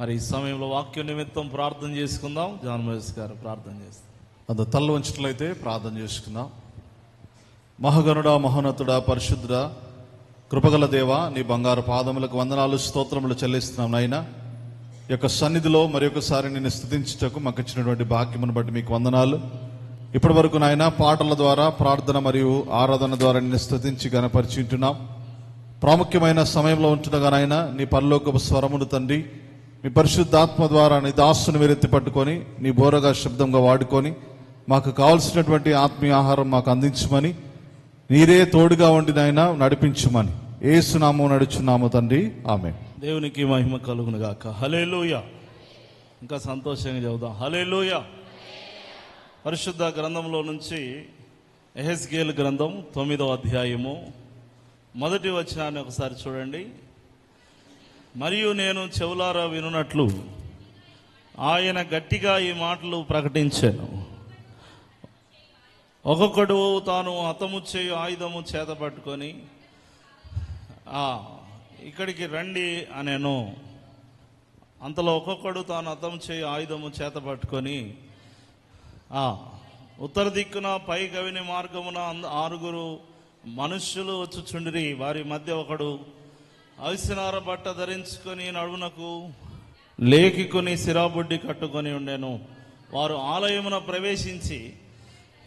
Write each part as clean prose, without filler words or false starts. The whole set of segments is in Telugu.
మరి ఈ సమయంలో వాక్య నిమిత్తం ప్రార్థన చేసుకుందాం. జాన్ మోస్ గారు ప్రార్థన చేస్తాం. అంత తల్ల వంచినట్లయితే ప్రార్థన చేసుకుందాం. మహాగణుడా, మహోన్నతుడా, పరిశుద్ధుడా, కృపగల దేవా, నీ బంగారు పాదములకు వందనాలు, స్తోత్రములు చెల్లిస్తున్నాం నాయనా. ఈ యొక్క సన్నిధిలో మరి ఒకసారి నిన్ను స్తుతించుటకు మాకు ఇచ్చినటువంటి భాగ్యమును బట్టి మీకు వందనాలు. ఇప్పటి వరకు నాయన పాటల ద్వారా, ప్రార్థన మరియు ఆరాధన ద్వారా నిన్ను స్తుతించి గణపరిచి ఉంటున్నాం. ప్రాముఖ్యమైన సమయంలో ఉంటుండగా నాయన నీ పరలోకపు స్వరమును తండ్రి, మీ పరిశుద్ధాత్మ ద్వారా నీ దాసుని మీరెత్తి పట్టుకొని నీ బోరగా శబ్దంగా వాడుకొని మాకు కావలసినటువంటి ఆత్మీయ ఆహారం మాకు అందించమని, నీరే తోడుగా ఉండి నాయన నడిపించమని యేసునామమున నడుచున్నాము తండ్రి, ఆమేన్. దేవునికి మహిమ కలుగును గాక. హల్లెలూయా. ఇంకా సంతోషంగా చెబుదాం హల్లెలూయా. పరిశుద్ధ గ్రంథంలో నుంచి యెహెజ్కేలు గ్రంథం 9వ అధ్యాయము మొదటి వచనాన్ని ఒకసారి చూడండి. మరియు నేను చెవులారా వినున్నట్లు ఆయన గట్టిగా ఈ మాటలు ప్రకటించాను. ఒక్కొక్కడు తాను హతము చేయు ఆయుధము చేత పట్టుకొని ఇక్కడికి రండి అనేను. అంతలో ఒక్కొక్కడు తాను హతము చేయు ఆయుధము చేత పట్టుకొని ఉత్తర దిక్కున పై గవిని మార్గమున 6 మనుష్యులు వచ్చుచుండిరి. వారి మధ్య ఒకడు అవిసెనార బట్ట ధరించుకొని నడుమునకు లేకికొని సిరాబుడ్డి కట్టుకొని ఉండెను. వారు ఆలయమున ప్రవేశించి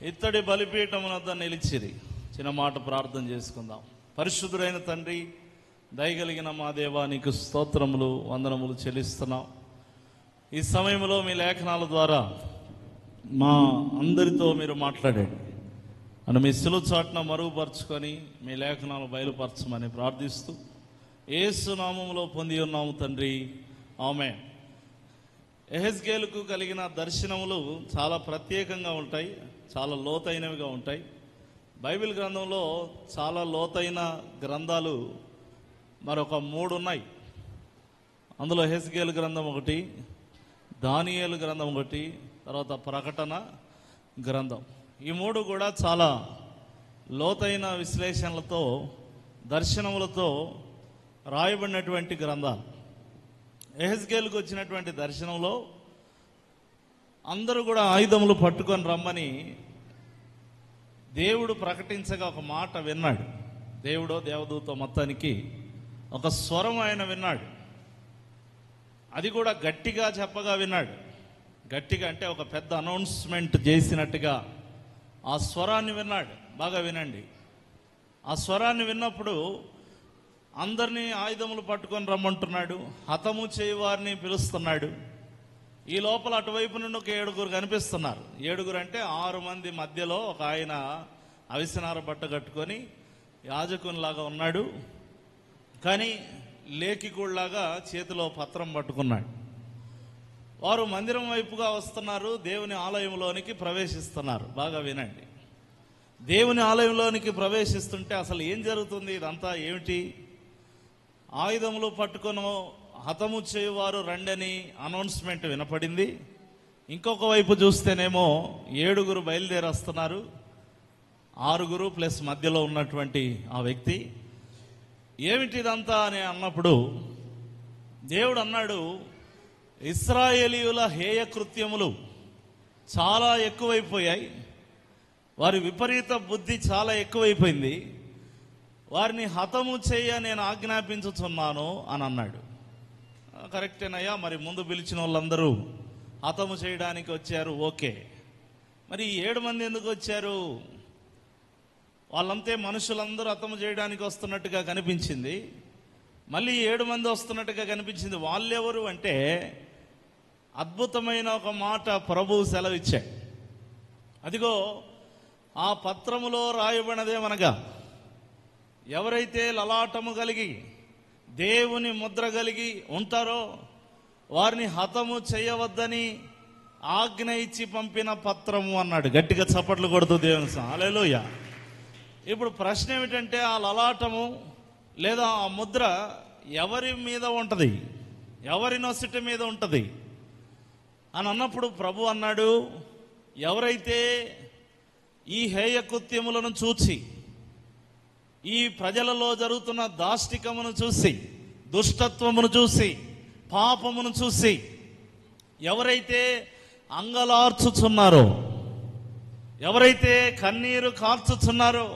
ఇత్తడి బలిపీఠమునద్ద నిలిచిరి. చిన్న మాట ప్రార్థన చేసుకుందాం. పరిశుద్ధుడైన తండ్రి, దయగలిగిన మా దేవా, నీకు స్తోత్రములు, వందనములు చెల్లిస్తున్నాం. ఈ సమయంలో మీ లేఖనాల ద్వారా మా అందరితో మీరు మాట్లాడండి. అని మీ శిలువ చాటున మరుగుపరుచుకొని మీ లేఖనాలు బయలుపరచమని ప్రార్థిస్తూ యేసు నామములో పొంది ఉన్నాము తండ్రి, ఆమేన్. యెహెజ్కేలుకు కలిగిన దర్శనములు చాలా ప్రత్యేకంగా ఉంటాయి, చాలా లోతైనవిగా ఉంటాయి. బైబిల్ గ్రంథంలో చాలా లోతైన గ్రంథాలు మరొక 3 ఉన్నాయి. అందులో యెహెజ్కేలు గ్రంథం ఒకటి, దానియేలు గ్రంథం ఒకటి, తర్వాత ప్రకటన గ్రంథం. ఈ 3 కూడా చాలా లోతైన విశ్లేషణలతో, దర్శనములతో రాయబడినటువంటి గ్రంథాలు. యెహెజ్కేలుకు వచ్చినటువంటి దర్శనంలో అందరూ కూడా ఆయుధములు పట్టుకొని రమ్మని దేవుడు ప్రకటించగా ఒక మాట విన్నాడు. దేవుడో దేవదూతో మొత్తానికి ఒక స్వరం ఆయన విన్నాడు. అది కూడా గట్టిగా చెప్పగా విన్నాడు. గట్టిగా అంటే ఒక పెద్ద అనౌన్స్మెంట్ చేసినట్టుగా ఆ స్వరాన్ని విన్నాడు. బాగా వినండి. ఆ స్వరాన్ని విన్నప్పుడు అందరినీ ఆయుధములు పట్టుకొని రమ్మంటున్నాడు. హతము చేయవారిని పిలుస్తున్నాడు. ఈ లోపల అటువైపు నుండి ఒక 7 కనిపిస్తున్నారు. 7 అంటే 6 మంది మధ్యలో ఒక ఆయన అవిసెనార బట్ట కట్టుకొని యాజకునిలాగా ఉన్నాడు, కానీ లేఖికుడిలాగా చేతిలో పత్రం పట్టుకున్నాడు. వారు మందిరం వైపుగా వస్తున్నారు, దేవుని ఆలయంలోనికి ప్రవేశిస్తున్నారు. బాగా వినండి. దేవుని ఆలయంలోనికి ప్రవేశిస్తుంటే అసలు ఏం జరుగుతుంది? ఇదంతా ఏమిటి? ఆయుధములు పట్టుకొని హతము చేయవారు రండని అనౌన్స్మెంట్ వినపడింది. ఇంకొక వైపు చూస్తేనేమో 7 బయలుదేరి వస్తున్నారు, 6 ప్లస్ మధ్యలో ఉన్నటువంటి ఆ వ్యక్తి. ఏమిటిదంతా అని అన్నప్పుడు దేవుడు అన్నాడు, ఇశ్రాయేలీయుల హేయ కృత్యములు చాలా ఎక్కువైపోయాయి, వారి విపరీత బుద్ధి చాలా ఎక్కువైపోయింది, వారిని హతము చేయ నేను ఆజ్ఞాపించుచున్నాను అని అన్నాడు. కరెక్టేనయ్యా, మరి ముందు పిలిచిన వాళ్ళందరూ హతము చేయడానికి వచ్చారు, ఓకే. మరి 7 మంది ఎందుకు వచ్చారు? వాళ్ళంతే మనుషులందరూ హతము చేయడానికి వస్తున్నట్టుగా కనిపించింది. మళ్ళీ 7 మంది వస్తున్నట్టుగా కనిపించింది. వాళ్ళెవరు అంటే అద్భుతమైన ఒక మాట ప్రభువు సెలవిచ్చాడు. అదిగో ఆ పత్రములో రాయబడినదేమనగా, ఎవరైతే లలాటము కలిగి దేవుని ముద్ర కలిగి ఉంటారో వారిని హతము చేయవద్దని ఆజ్ఞ ఇచ్చి పంపిన పత్రము అన్నాడు. గట్టిగా చప్పట్లు కొడుతూ దేవుని హల్లెలూయా. ఇప్పుడు ప్రశ్న ఏమిటంటే, ఆ లలాటము లేదా ఆ ముద్ర ఎవరి మీద ఉంటుంది, ఎవరి నొసటి మీద ఉంటుంది అని అన్నప్పుడు ప్రభు అన్నాడు, ఎవరైతే ఈ హేయ కృత్యములను చూచి, ఈ ప్రజలలో జరుగుతున్న దాష్టికమును చూసి, దుష్టత్వమును చూసి, పాపమును చూసి ఎవరైతే అంగలార్చుచున్నారో, ఎవరైతే కన్నీరు కార్చుచున్నారో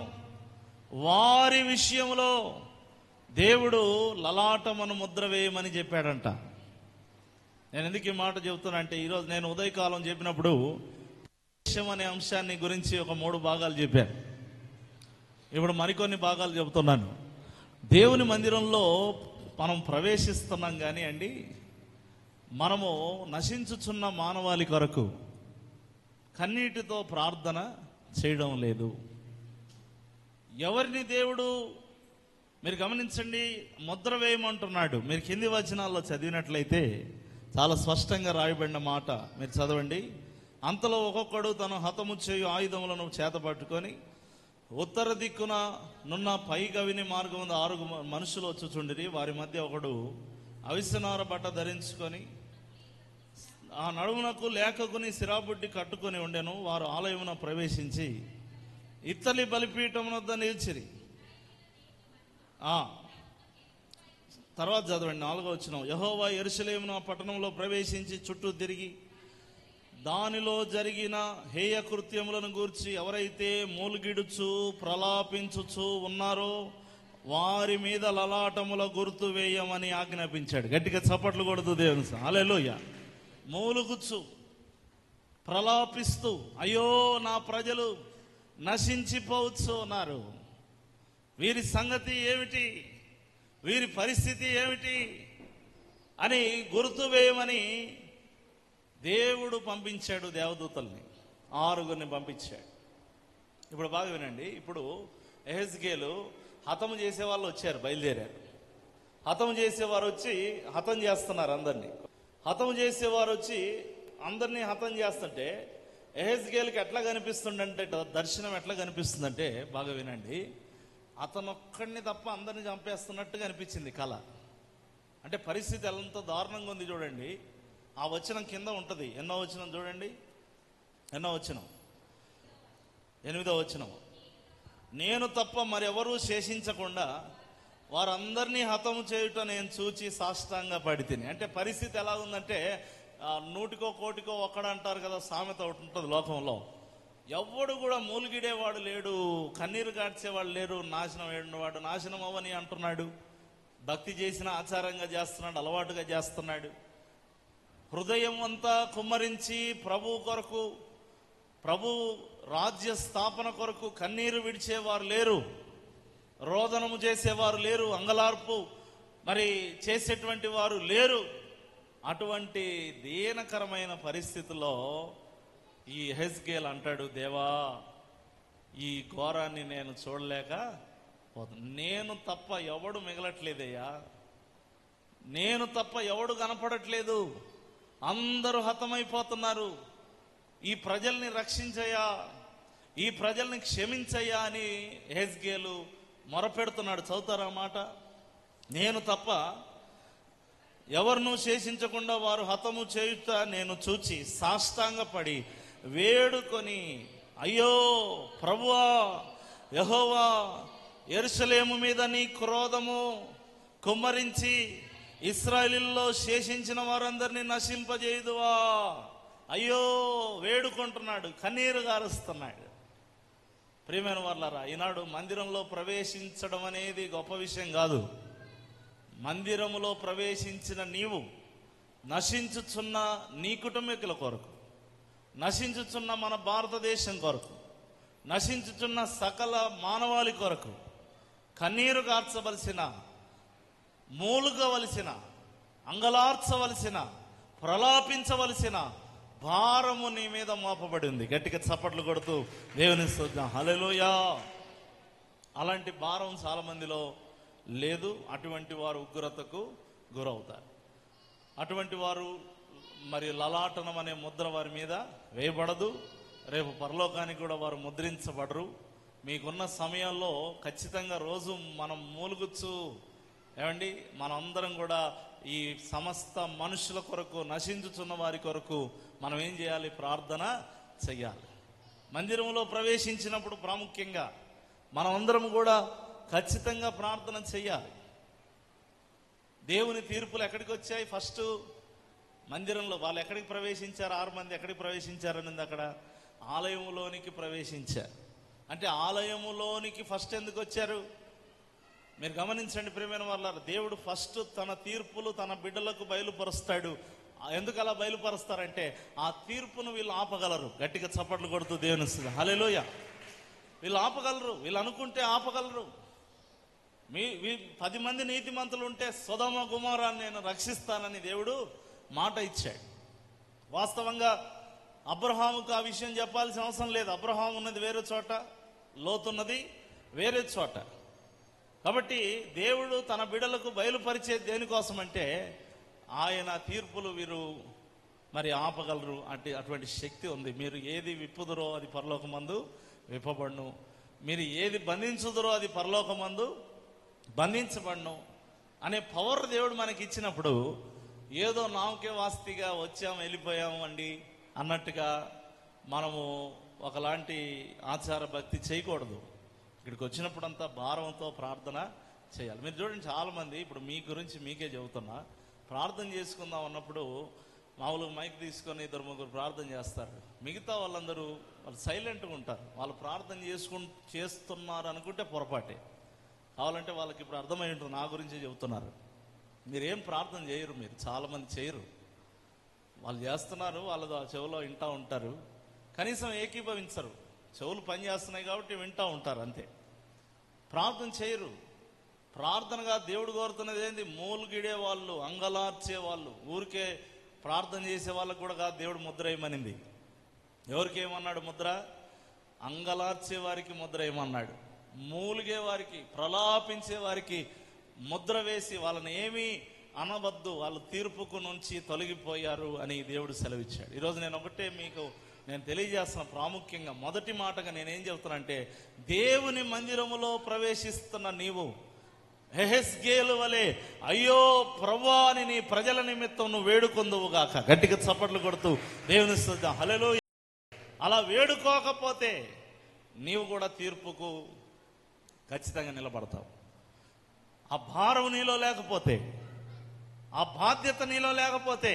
వారి విషయంలో దేవుడు లలాటమును ముద్ర వేయమని చెప్పాడంట. నేను ఎందుకు ఈ మాట చెబుతున్నా అంటే, ఈరోజు నేను ఉదయకాలం చెప్పినప్పుడు అనే అంశాన్ని గురించి ఒక 3 భాగాలు చెప్పాను. ఇప్పుడు మరికొన్ని భాగాలు చెబుతున్నాను. దేవుని మందిరంలో మనం ప్రవేశిస్తున్నాం కానీ అండి, మనము నశించుచున్న మానవాళి కొరకు కన్నీటితో ప్రార్థన చేయడం లేదు. ఎవరిని దేవుడు, మీరు గమనించండి, ముద్ర వేయమంటున్నాడు. మీరు కింది వచనాల్లో చదివినట్లయితే చాలా స్పష్టంగా రాయబడిన మాట మీరు చదవండి. అంతలో ఒక్కొక్కడు తను హతము చేయు ఆయుధములను చేతపట్టుకొని ఉత్తర దిక్కున నున్న పై గవిని మార్గం 6 మనుషులు వచ్చుచుండిరి. వారి మధ్య ఒకడు అవిసనార బట్ట ధరించుకొని ఆ నడుమునకు లేఖకుని సిరాబుడ్డి కట్టుకొని ఉండెను. వారు ఆలయమున ప్రవేశించి ఇత్తలి బలిపీఠం వద్ద నిలిచిరి. తర్వాత చదవండి 4వ వచనం. యెహోవా యెరూషలేమును పట్టణంలో ప్రవేశించి చుట్టూ తిరిగి దానిలో జరిగిన హేయ కృత్యములను గూర్చి ఎవరైతే మూలుగిడుచు ప్రలాపించుచు ఉన్నారో వారి మీద లలాటముల గుర్తు వేయమని ఆజ్ఞాపించాడు. గట్టిగా చప్పట్లు కొడుతూ దేవుని హల్లెలూయా. మూలుగుచు ప్రలాపిస్తూ, అయ్యో నా ప్రజలు నశించిపోవచ్చు ఉన్నారు, వీరి సంగతి ఏమిటి, వీరి పరిస్థితి ఏమిటి అని గుర్తు వేయమని దేవుడు పంపించాడు. దేవదూతల్ని 6 పంపించాడు. ఇప్పుడు బాగా వినండి. ఇప్పుడు యెహెజ్కేలు హతము చేసే వాళ్ళు వచ్చారు, బయలుదేరారు. హతము చేసేవారు వచ్చి హతం చేస్తున్నారు అందరినీ. హతం చేసేవారు వచ్చి అందరినీ హతం చేస్తుంటే యెహెజ్కేలుకి ఎట్లా కనిపిస్తుందంటే, దర్శనం ఎట్లా కనిపిస్తుందంటే, బాగా వినండి, అతను ఒక్కడిని తప్ప అందరినీ చంపేస్తున్నట్టుగా అనిపించింది కళ. అంటే పరిస్థితి ఎంత దారుణంగా ఉంది చూడండి. ఆ వచనం కింద ఉంటుంది. ఎన్నో వచనం చూడండి, ఎన్నో వచనం, 8వ వచనం. నేను తప్ప మరెవరూ శేషించకుండా వారందరినీ హతము చేయుట నేను చూచి సాష్టాంగ పడి తిని. అంటే పరిస్థితి ఎలా ఉందంటే, 100కో 1,00,000కో ఒక్కడ అంటారు కదా, సామెత ఒకటి ఉంటుంది లోకంలో. ఎవడు కూడా మూలిగిడేవాడు లేడు, కన్నీరు గాడ్చేవాడు లేరు, నాశనం ఏడినవాడు నాశనం అవ్వని అంటున్నాడు. భక్తి చేసిన ఆచారంగా చేస్తున్నాడు, అలవాటుగా చేస్తున్నాడు. హృదయం అంతా కుమ్మరించి ప్రభు కొరకు, ప్రభు రాజ్య స్థాపన కొరకు కన్నీరు విడిచేవారు లేరు, రోదనము చేసేవారు లేరు, అంగలార్పు మరి చేసేటువంటి వారు లేరు. అటువంటి దీనకరమైన పరిస్థితుల్లో ఈ యెహెజ్కేలు అంటాడు, దేవా ఈ ఘోరాన్ని నేను చూడలేక పోతాను. నేను తప్ప ఎవడు మిగలట్లేదయ్యా, నేను తప్ప ఎవడు కనపడట్లేదు, అందరూ హతమైపోతున్నారు. ఈ ప్రజల్ని రక్షించయ్యా, ఈ ప్రజల్ని క్షమించయ్యా అని యెహెజ్కేలు మొరపెడుతున్నాడు. చదువుతారా మాట. నేను తప్ప ఎవరినూ శేషించకుండా వారు హతము చేయుట నేను చూచి సాష్టాంగపడి వేడుకొని, అయ్యో ప్రభువా యెహోవా, యెరూషలేము మీద నీ క్రోధము కుమ్మరించి ఇశ్రాయేలులో శేషించిన వారందరినీ నశింపజేయుదువా, అయ్యో వేడుకుంటున్నాడు, కన్నీరు గారుస్తున్నాడు. ప్రియమైన వాళ్ళారా, ఈనాడు మందిరంలో ప్రవేశించడం అనేది గొప్ప విషయం కాదు. మందిరములో ప్రవేశించిన నీవు నశించుచున్న నీ కుటుంబీకుల కొరకు, నశించుచున్న మన భారతదేశం కొరకు, నశించుచున్న సకల మానవాళి కొరకు కన్నీరు కార్చవలసిన, మూలుగవలసిన, అంగలార్చవలసిన, ప్రలాపించవలసిన భారము నీ మీద మోపబడి ఉంది. గట్టిగా చప్పట్లు కొడుతూ దేవుని స్తుతిద్దాం. హల్లెలూయా. అలాంటి భారం చాలా మందిలో లేదు. అటువంటి వారు ఉగ్రతకు గురవుతారు. అటువంటి వారు మరి లలాటనం అనే ముద్ర వారి మీద వేయబడదు. రేపు పరలోకానికి కూడా వారు ముద్రించబడరు. మీకున్న సమయంలో ఖచ్చితంగా రోజు మనం మూలుగుచ్చు ఏమండి, మనందరం కూడా ఈ సమస్త మనుషుల కొరకు, నశించుచున్న వారి కొరకు మనం ఏం చేయాలి? ప్రార్థన చెయ్యాలి. మందిరంలో ప్రవేశించినప్పుడు ప్రాముఖ్యంగా మనం అందరం కూడా ఖచ్చితంగా ప్రార్థన చెయ్యాలి. దేవుని తీర్పులు ఎక్కడికి వచ్చాయి? ఫస్ట్ మందిరంలో వాళ్ళు ఎక్కడికి ప్రవేశించారు? 6 మంది ఎక్కడికి ప్రవేశించారనింది అక్కడ, ఆలయంలోనికి ప్రవేశించారు. అంటే ఆలయములోనికి ఫస్ట్ ఎందుకు వచ్చారు? మీరు గమనించండి ప్రియమైన వాళ్ళారా, దేవుడు ఫస్ట్ తన తీర్పులు తన బిడ్డలకు బయలుపరుస్తాడు. ఎందుకు అలా బయలుపరుస్తారంటే ఆ తీర్పును వీళ్ళు ఆపగలరు. గట్టిగా చప్పట్లు కొడుతూ దేవుని స్తుతి, హల్లెలూయా. వీళ్ళు ఆపగలరు, వీళ్ళు అనుకుంటే ఆపగలరు. 10 మంది నీతిమంతులు ఉంటే సొదొమ గొమొర్రాను నేను రక్షిస్తానని దేవుడు మాట ఇచ్చాడు. వాస్తవంగా అబ్రహాముకు ఆ విషయం చెప్పాల్సిన అవసరం లేదు. అబ్రహాము ఉన్నది వేరే చోట, లోతున్నది వేరే చోట. కాబట్టి దేవుడు తన బిడ్డలకు బయలుపరిచేది దేనికోసం అంటే ఆయన తీర్పులు వీరు మరి ఆపగలరు. అటువంటి శక్తి ఉంది. మీరు ఏది విప్పుదురో అది పరలోకమందు విప్పబడును, మీరు ఏది బంధించుదురో అది పరలోకమందు బంధించబడును అనే పవర్ దేవుడు మనకి ఇచ్చినప్పుడు ఏదో నామకే వాస్తిగా వచ్చాము వెళ్ళిపోయాము అండి అన్నట్టుగా మనము ఒకలాంటి ఆచార భక్తి చేయకూడదు. ఇక్కడికి వచ్చినప్పుడంతా భారంతో ప్రార్థన చేయాలి. మీరు చూడండి, చాలామంది ఇప్పుడు మీ గురించి మీకే చెబుతున్నా, ప్రార్థన చేసుకుందాం అన్నప్పుడు మామూలుగా మైక్ తీసుకొని 2-3 ప్రార్థన చేస్తారు. మిగతా వాళ్ళందరూ వాళ్ళు సైలెంట్గా ఉంటారు. వాళ్ళు ప్రార్థన చేస్తున్నారు అనుకుంటే పొరపాటే. కావాలంటే వాళ్ళకి ఇప్పుడు అర్థమై ఉంటుంది, నా గురించే చెబుతున్నారు. మీరేం ప్రార్థన చేయరు, మీరు చాలామంది చేయరు. వాళ్ళు చేస్తున్నారు, వాళ్ళ చెవులో వింటూ ఉంటారు, కనీసం ఏకీభవించరు. చెవులు పని చేస్తున్నాయి కాబట్టి వింటూ ఉంటారు అంతే, ప్రార్థన చేయరు. ప్రార్థనగా దేవుడు కోరుతున్నది ఏంది? మూలుగిడే వాళ్ళు, అంగలార్చే వాళ్ళు, ఊరికే ప్రార్థన చేసే వాళ్ళకు కూడా కాదు దేవుడు ముద్ర వేయమనింది. ఎవరికి ఏమన్నాడు ముద్ర? అంగలార్చే వారికి ముద్ర వేయమన్నాడు. మూలిగే వారికి, ప్రలాపించే వారికి ముద్ర వేసి వాళ్ళని ఏమీ అనవద్దు, వాళ్ళు తీర్పుకు నుంచి తొలగిపోయారు అని దేవుడు సెలవిచ్చాడు. ఈరోజు నేను ఒకటే మీకు తెలియజేస్తున్న ప్రాముఖ్యంగా మొదటి మాటగా నేనేం చెబుతానంటే, దేవుని మందిరములో ప్రవేశిస్తున్న నీవు యెహెజ్కేలు వలె అయ్యో ప్రభువా అని నీ ప్రజల నిమిత్తం నువ్వు వేడుకొందువుగాక. గట్టిగా చప్పట్లు కొడుతూ దేవుని స్తుతి, హల్లెలూయా. అలా వేడుకోకపోతే నీవు కూడా తీర్పుకు ఖచ్చితంగా నిలబడతావు. ఆ భారం నీలో లేకపోతే, ఆ బాధ్యత నీలో లేకపోతే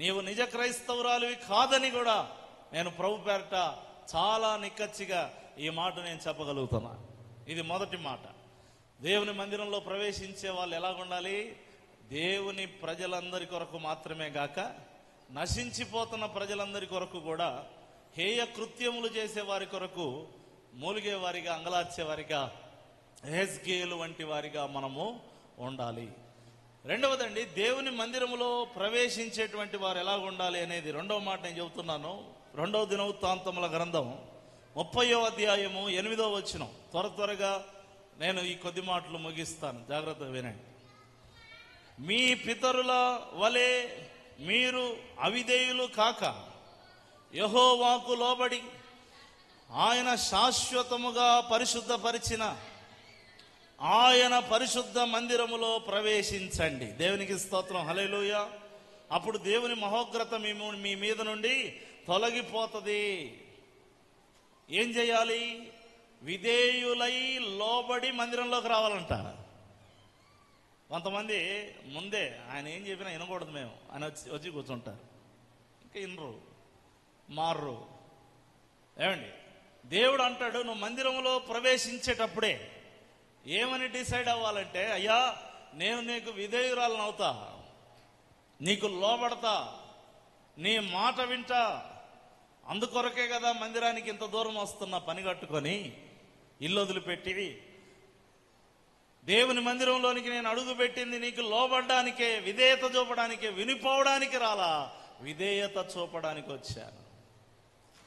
నీవు నిజ క్రైస్తవురాలివి కాదని కూడా నేను ప్రభు పేరట చాలా నిక్కచ్చిగా ఈ మాట నేను చెప్పగలుగుతున్నా. ఇది మొదటి మాట. దేవుని మందిరంలో ప్రవేశించే వాళ్ళు ఎలాగుండాలి? దేవుని ప్రజలందరి కొరకు మాత్రమే గాక నశించిపోతున్న ప్రజలందరి కొరకు కూడా, హేయ కృత్యములు చేసే వారి కొరకు, మూలిగే వారిగా, అంగలార్చేవారిగా, యెహెజ్కేలు వంటి వారిగా మనము ఉండాలి. రెండవదండి, దేవుని మందిరములో ప్రవేశించేటువంటి వారు ఎలా ఉండాలి అనేది రెండవ మాట నేను చెబుతున్నాను. 2వ దినవృత్తాంతముల గ్రంథం 30వ అధ్యాయము 8వ వచనం. త్వరగా నేను ఈ కొద్ది మాటలు ముగిస్తాను, జాగ్రత్తగా వినండి. మీ పితరుల వలె మీరు అవిధేయులు కాక యెహోవాకు లోబడి ఆయన శాశ్వతముగా పరిశుద్ధపరిచిన ఆయన పరిశుద్ధ మందిరములో ప్రవేశించండి. దేవునికి స్తోత్రం, హల్లెలూయా. అప్పుడు దేవుని మహోగ్రత మీ మీద నుండి తొలగిపోతుంది. ఏం చేయాలి? విధేయులై లోబడి మందిరంలోకి రావాలంట. కొంతమంది ముందే ఆయన ఏం చెప్పినా వినకూడదు మేము అని వచ్చి కూర్చుంటారు, ఇంకా వినరు, మారరు. ఏమండి, దేవుడు అంటాడు నువ్వు మందిరంలో ప్రవేశించేటప్పుడే ఏమని డిసైడ్ అవ్వాలంటే, అయ్యా నేను నీకు విధేయురాలను అవుతా, నీకు లోబడతా, నీ మాట వింటా. అందుకొరకే కదా మందిరానికి ఇంత దూరం వస్తున్నా, పని కట్టుకొని ఇల్లు వదిలిపెట్టి దేవుని మందిరంలోనికి నేను అడుగు పెట్టింది నీకు లోబడ్డానికే, విధేయత చూపడానికే, వినిపోవడానికి రాలా, విధేయత చూపడానికి వచ్చాను.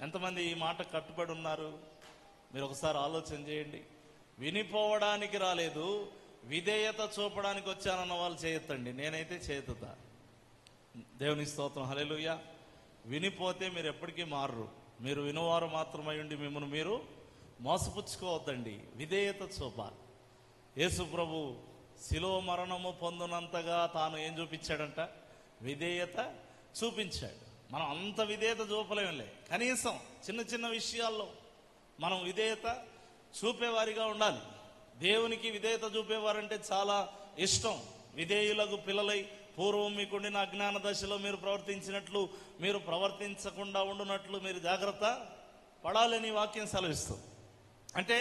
ఎంతమంది ఈ మాట కట్టుబడి ఉన్నారు? మీరు ఒకసారి ఆలోచన చేయండి. వినిపోవడానికి రాలేదు, విధేయత చూపడానికి వచ్చానన్న వాళ్ళు చేయొద్దండి. నేనైతే చేయొద్దా? దేవుని స్తోత్రం, హల్లెలూయా. వినిపోతే మీరు ఎప్పటికీ మారరు. మీరు వినువారు మాత్రమై ఉండి మిమ్మల్ని మీరు మోసపుచ్చుకోవద్దండి. విధేయత చూపాలి. యేసు ప్రభు శిలువ మరణము పొందినంతగా తాను ఏం చూపించాడంట? విధేయత చూపించాడు. మనం అంత విధేయత చూపలేములే, కనీసం చిన్న చిన్న విషయాల్లో మనం విధేయత చూపేవారిగా ఉండాలి. దేవునికి విధేయత చూపేవారంటే చాలా ఇష్టం. విధేయులకు పిల్లలై పూర్వం మీకుండిన అజ్ఞాన దశలో మీరు ప్రవర్తించినట్లు మీరు ప్రవర్తించకుండా ఉండునట్లు మీరు జాగ్రత్త పడాలని వాక్యం సెలవిస్తుంది. అంటే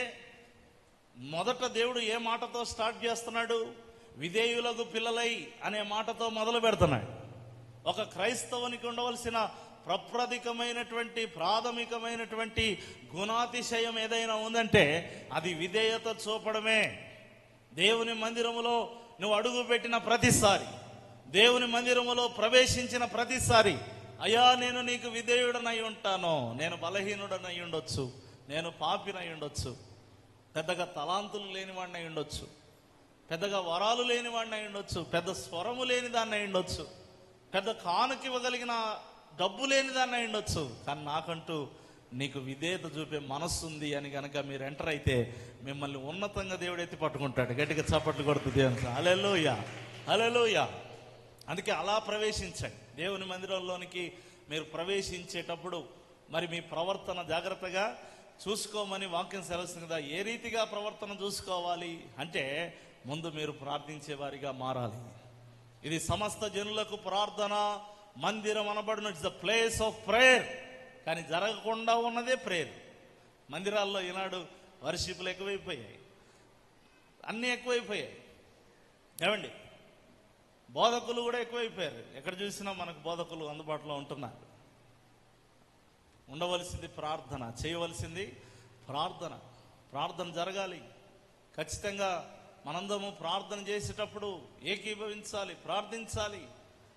మొదట దేవుడు ఏ మాటతో స్టార్ట్ చేస్తున్నాడు? విధేయులకు పిల్లలై అనే మాటతో మొదలు పెడుతున్నాడు. ఒక క్రైస్తవునికి ఉండవలసిన ప్రప్రదికమైనటువంటి ప్రాథమికమైనటువంటి గుణాతిశయం ఏదైనా ఉందంటే అది విధేయత చూపడమే. దేవుని మందిరములో నువ్వు అడుగు పెట్టిన ప్రతిసారి, దేవుని మందిరములో ప్రవేశించిన ప్రతిసారి, అయ్యా నేను నీకు విధేయుడనై ఉంటాను, నేను బలహీనుడనై ఉండొచ్చు, నేను పాపినై ఉండొచ్చు, పెద్దగా తలాంతులు లేనివాడినై ఉండొచ్చు, పెద్దగా వరాలు లేనివాడినై ఉండొచ్చు, పెద్ద స్వరము లేని దాన్ని అయి ఉండొచ్చు, పెద్ద కానుక ఇవ్వగలిగిన డబ్బు లేని దాన్ని అయి ఉండొచ్చు, కానీ నాకంటూ నీకు విధేయత చూపే మనస్సు ఉంది అని కనుక మీరు ఎంటర్ అయితే మిమ్మల్ని ఉన్నతంగా దేవుడు ఎత్తి పట్టుకుంటాడు. గట్టిగా చప్పట్లు కొడుతుంది దేవునికి. హల్లెలూయా, హల్లెలూయా. అందుకే అలా ప్రవేశించండి. దేవుని మందిరంలోనికి మీరు ప్రవేశించేటప్పుడు మరి మీ ప్రవర్తన జాగ్రత్తగా చూసుకోమని వాక్యం సెలవుస్తుంది కదా. ఏ రీతిగా ప్రవర్తన చూసుకోవాలి అంటే ముందు మీరు ప్రార్థించే వారిగా మారాలి. ఇది సమస్త జనులకు ప్రార్థన మందిరం అనబడును. It's the place of prayer. కానీ జరగకుండా ఉన్నదే ప్రేయర్. మందిరాల్లో ఈనాడు వర్షిపులు ఎక్కువైపోయాయి, అన్నీ ఎక్కువైపోయాయి. ఏమండి, బోధకులు కూడా ఎక్కువైపోయారు. ఎక్కడ చూసినా మనకు బోధకులు అందుబాటులో ఉంటున్నారు. ఉండవలసింది ప్రార్థన, చేయవలసింది ప్రార్థన. ప్రార్థన జరగాలి. ఖచ్చితంగా మనందరము ప్రార్థన చేసేటప్పుడు ఏకీభవించాలి, ప్రార్థించాలి,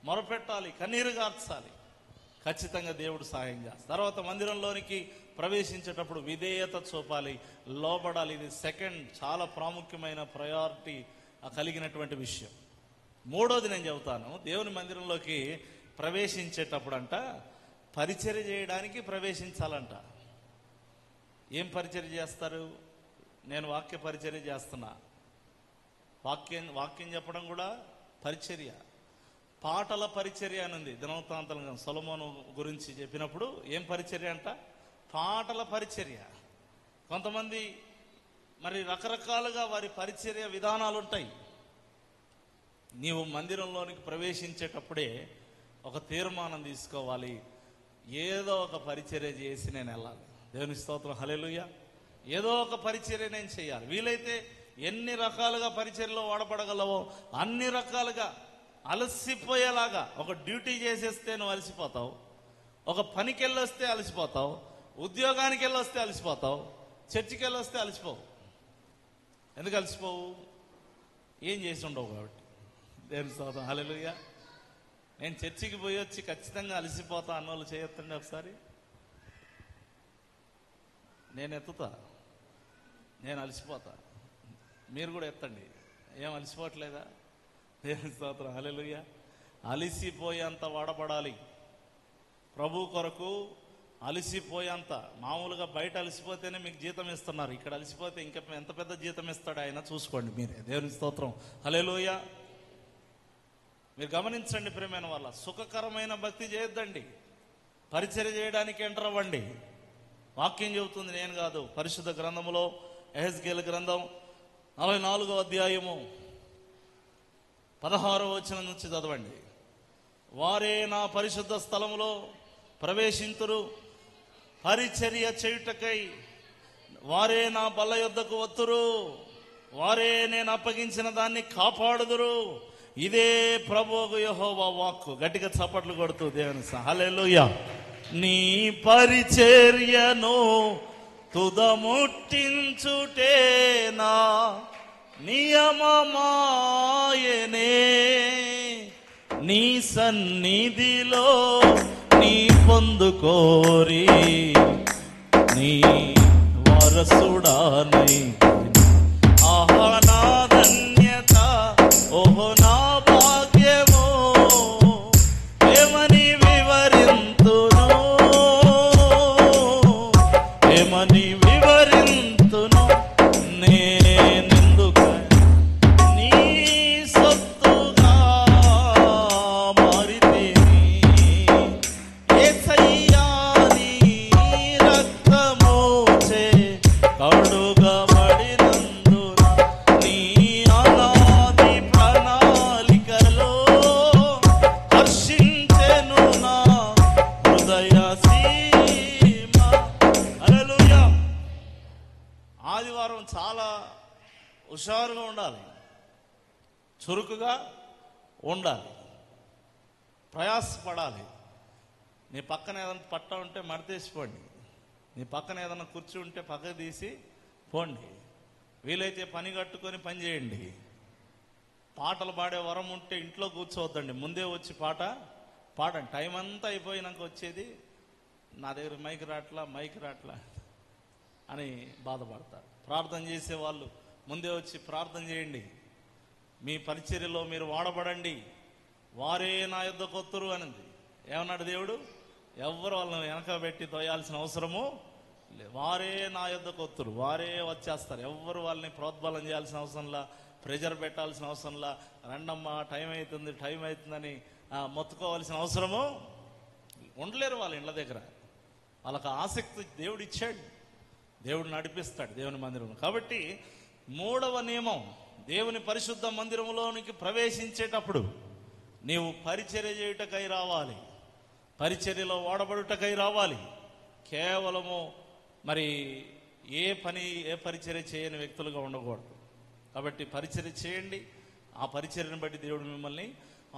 మొరపెట్టాలి, కన్నీరు గార్చాలి. ఖచ్చితంగా దేవుడు సహాయం చేస్తారు. తర్వాత మందిరంలోనికి ప్రవేశించేటప్పుడు విధేయత చూపాలి, లోబడాలి. ఇది సెకండ్ చాలా ప్రాముఖ్యమైన ప్రయారిటీ కలిగినటువంటి విషయం. మూడోది నేను చెబుతాను. దేవుని మందిరంలోకి ప్రవేశించేటప్పుడు అంట పరిచర్య చేయడానికి ప్రవేశించాలంట. ఏం పరిచర్య చేస్తారు? నేను వాక్య పరిచర్య చేస్తున్నా. వాక్యం చెప్పడం కూడా పరిచర్య. పాటల పరిచర్య అని ఉంది. దినవృత్తాంతంలో సొలొమోను గురించి చెప్పినప్పుడు ఏం పరిచర్య అంట? పాటల పరిచర్య. కొంతమంది మరి రకరకాలుగా వారి పరిచర్య విధానాలు ఉంటాయి. నీవు మందిరంలోనికి ప్రవేశించేటప్పుడే ఒక తీర్మానం తీసుకోవాలి, ఏదో ఒక పరిచర్య చేసి నేను వెళ్ళాలి. దేవుని స్తోత్రం, హల్లెలూయా. ఏదో ఒక పరిచర్య నేను చేయాలి. వీలైతే ఎన్ని రకాలుగా పరిచర్యలో వాడబడగలవో అన్ని రకాలుగా అలసిపోయేలాగా. ఒక డ్యూటీ చేసేస్తే నువ్వు అలసిపోతావు, ఒక పనికి వెళ్ళొస్తే అలసిపోతావు, ఉద్యోగానికి వెళ్ళొస్తే అలసిపోతావు, చర్చికి వెళ్ళొస్తే అలసిపోవు. ఎందుకు అలసిపోవు? ఏం చేసి ఉండవు కాబట్టి. దేవుని స్తోత్రం, హల్లెలూయా. నేను చర్చికి పోయి వచ్చి ఖచ్చితంగా అలసిపోతా అన్నోళ్ళు చేయొద్దండి ఒకసారి. నేను ఎత్తుతా, నేను అలసిపోతా, మీరు కూడా ఎత్తండి. ఏం అలసిపోవట్లేదా? దేవుని స్తోత్రం, హల్లెలూయా. అలసిపోయేంత వాడబడాలి ప్రభు కొరకు. అలసిపోయేంత. మామూలుగా బయట అలసిపోతేనే మీకు జీతం ఇస్తున్నారు, ఇక్కడ అలసిపోతే ఇంకా ఎంత పెద్ద జీతం ఇస్తాడు ఆయన చూసుకోండి మీరే. దేవుని స్తోత్రం, హల్లెలూయా. మీరు గమనించండి ప్రియమైన వాళ్ళ, సుఖకరమైన భక్తి చేయొద్దండి. పరిచర్య చేయడానికి ఎంటర్ అవ్వండి. వాక్యం చెబుతుంది, నేను కాదు. పరిశుద్ధ గ్రంథములో యెహెజ్కేలు గ్రంథం 44వ అధ్యాయము 16వ వచనం నుంచి చదవండి. వారే నా పరిశుద్ధ స్థలములో ప్రవేశింతురు, పరిచర్య చేయుటకై వారే నా బల్ల యొద్దకు వత్తురు, వారే నేను అప్పగించిన దాన్ని కాపాడుదురు. ఇదే ప్రభువు యెహోవా వాక్కు. గట్టిగా చప్పట్లు కొడుతూ దేవుని హల్లెలూయా. నీ పరిచర్యను తుదముట్టించుటేనా నియమమాయనే, నీ సన్నిధిలో నీ పొందుకోరి నీ వారసుడానై. ఆహా నా ధన్యత, ఓహో నా భాగ్యమో, ఏమని వివరింతును, ఏమని వివరింతును. నేనెందుకు నీ సొత్తుగా మారితిని, యేసయ్యా నీ రక్తమోచే కడుగబడినందున, నీ అనాది ప్రణాళిక చాలా హుషారుగా ఉండాలి, చురుకుగా ఉండాలి, ప్రయాసపడాలి. నీ పక్కన ఏదైనా పట్ట ఉంటే మడతేసిపోండి, నీ పక్కన ఏదైనా కుర్చీ ఉంటే పక్కకు తీసి పోండి, వీలైతే పని కట్టుకొని పని చేయండి. పాటలు పాడే వరం ఉంటే ఇంట్లో కూర్చోవద్దండి, ముందే వచ్చి పాట పాడండి. టైం అంతా అయిపోయినాక వచ్చేది నా దగ్గర మైక్ రాట్లా అని బాధపడతారు. ప్రార్థన చేసేవాళ్ళు ముందే వచ్చి ప్రార్థన చేయండి, మీ పరిచర్యలో మీరు వాడబడండి, వారే నా యొద్దకు వత్తురు అనింది. ఏమన్నాడు దేవుడు? ఎవ్వరు వాళ్ళని వెనక పెట్టి తోయాల్సిన అవసరము లేదు, వారే నా యొద్దకు వత్తురు, వారే వచ్చేస్తారు. ఎవ్వరు వాళ్ళని ప్రోద్బలం చేయాల్సిన అవసరంలా, ప్రెజర్ పెట్టాల్సిన అవసరంలా, రండమ్మా టైం అవుతుందని మొత్తుకోవాల్సిన అవసరము ఉండలేరు వాళ్ళ ఇండ్ల దగ్గర. వాళ్ళకి ఆసక్తి దేవుడు ఇచ్చాడు, దేవుడు నడిపిస్తాడు దేవుని మందిరం. కాబట్టి 3వ నియమం, దేవుని పరిశుద్ధ మందిరంలోనికి ప్రవేశించేటప్పుడు నీవు పరిచర్య చేయుటకై రావాలి, పరిచర్యలో వాడబడుటకై రావాలి. కేవలము మరి ఏ పరిచర్య చేయని వ్యక్తులుగా ఉండకూడదు. కాబట్టి పరిచర్య చేయండి, ఆ పరిచర్యను బట్టి దేవుడు మిమ్మల్ని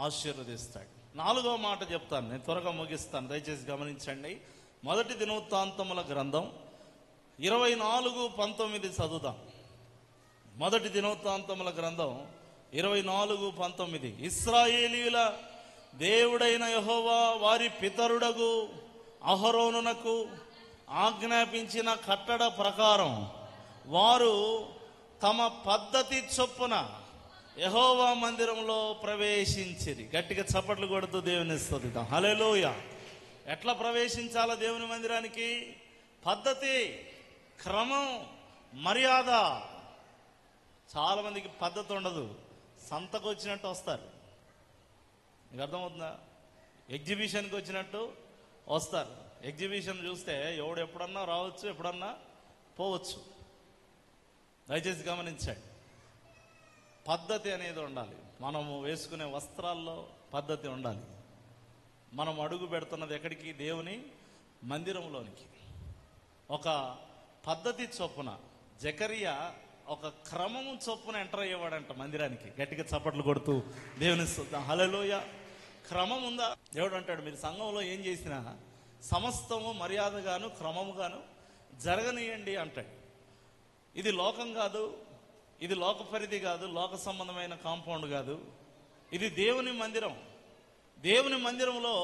ఆశీర్వదిస్తాడు. 4వ మాట చెప్తాను, నేను త్వరగా ముగిస్తాను, దయచేసి గమనించండి. 1 దినవృత్తాంతముల గ్రంథం 24:19 చదువుదాం. 1 దినవృత్తాంతముల గ్రంథం 24:19. ఇశ్రాయేలీయుల దేవుడైన యెహోవా వారి పితరుడగు అహరోనునకు ఆజ్ఞాపించిన కట్టడ ప్రకారం వారు తమ పద్ధతి చొప్పున యెహోవా మందిరంలో ప్రవేశించిరి. గట్టిగా చప్పట్లు కొడుతూ దేవుని స్తుతిద్దాం. హల్లెలూయా. ఎట్లా ప్రవేశించాలో దేవుని మందిరానికి? పద్ధతి, క్రమం, మర్యాద. చాలా మందికి పద్ధతి ఉండదు, సంతకు వచ్చినట్టు వస్తారు. మీకు అర్థమవుతుందా? ఎగ్జిబిషన్కి వచ్చినట్టు వస్తారు. ఎగ్జిబిషన్ చూస్తే ఎవడు ఎప్పుడన్నా రావచ్చు, ఎప్పుడన్నా పోవచ్చు. దయచేసి గమనించండి, పద్ధతి అనేది ఉండాలి. మనము వేసుకునే వస్త్రాల్లో పద్ధతి ఉండాలి. మనం అడుగు పెడుతున్నది ఎక్కడికి? దేవుని మందిరంలోనికి. ఒక పద్ధతి చొప్పున జకరియా ఒక క్రమము చొప్పున ఎంటర్ అయ్యేవాడంట మందిరానికి. గట్టిగా చప్పట్లు కొడుతూ దేవుని స్తుతిద్దాం. హల్లెలూయా. క్రమం ఉందా? దేవుడు అంటాడు, మీరు సంఘంలో ఏం చేసినా సమస్తము మర్యాదగాను క్రమముగాను జరగనీయండి అంటాడు. ఇది లోకం కాదు, ఇది లోక పరిధి కాదు, లోక సంబంధమైన కాంపౌండ్ కాదు, ఇది దేవుని మందిరం. దేవుని మందిరంలో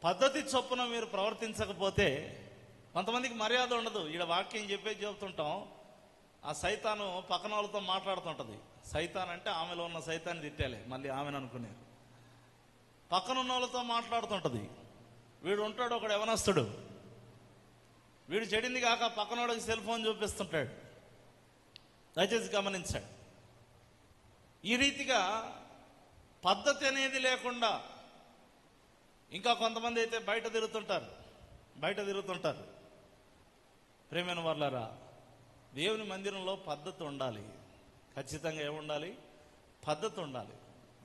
పద్ధతి చొప్పున మీరు ప్రవర్తించకపోతే కొంతమందికి మర్యాద ఉండదు. ఈడ వాక్యం చెప్తుంటాం, ఆ సైతాను పక్కన వాళ్ళతో మాట్లాడుతుంటది. సైతాన్ అంటే ఆమెలో ఉన్న సైతాన్ని తిట్టాలి, మళ్ళీ ఆమెను అనుకునేది. పక్కన ఉన్న వాళ్ళతో మాట్లాడుతుంటది. వీడు ఉంటాడు ఒకడు యవనస్తుడు, వీడు చెడింది కాక పక్కనోడికి సెల్ ఫోన్ చూపిస్తుంటాడు. దయచేసి గమనించాడు. ఈ రీతిగా పద్ధతి అనేది లేకుండా ఇంకా కొంతమంది అయితే బయట తిరుగుతుంటారు. ప్రేమైన వాళ్ళారా, దేవుని మందిరంలో పద్ధతి ఉండాలి. ఖచ్చితంగా ఏముండాలి? పద్ధతి ఉండాలి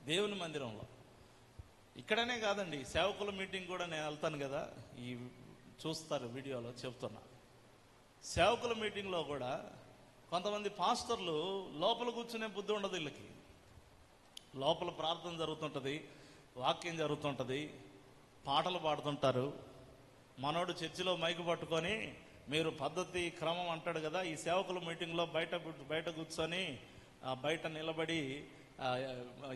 దేవుని మందిరంలో. ఇక్కడనే కాదండి, సేవకుల మీటింగ్ కూడా నేను వెళ్తాను కదా, ఈ చూస్తారు వీడియోలో చెప్తున్నా. సేవకుల మీటింగ్లో కూడా కొంతమంది పాస్టర్లు లోపల కూర్చునే బుద్ధి ఉండదు వీళ్ళకి. లోపల ప్రార్థన జరుగుతుంటుంది, వాక్యం జరుగుతుంటుంది, పాటలు పాడుతుంటారు. మనోడు చర్చిలో మైకు పట్టుకొని మీరు పద్ధతి క్రమం అంటాడు కదా, ఈ సేవకుల మీటింగ్లో బయట కూర్చొని బయట నిలబడి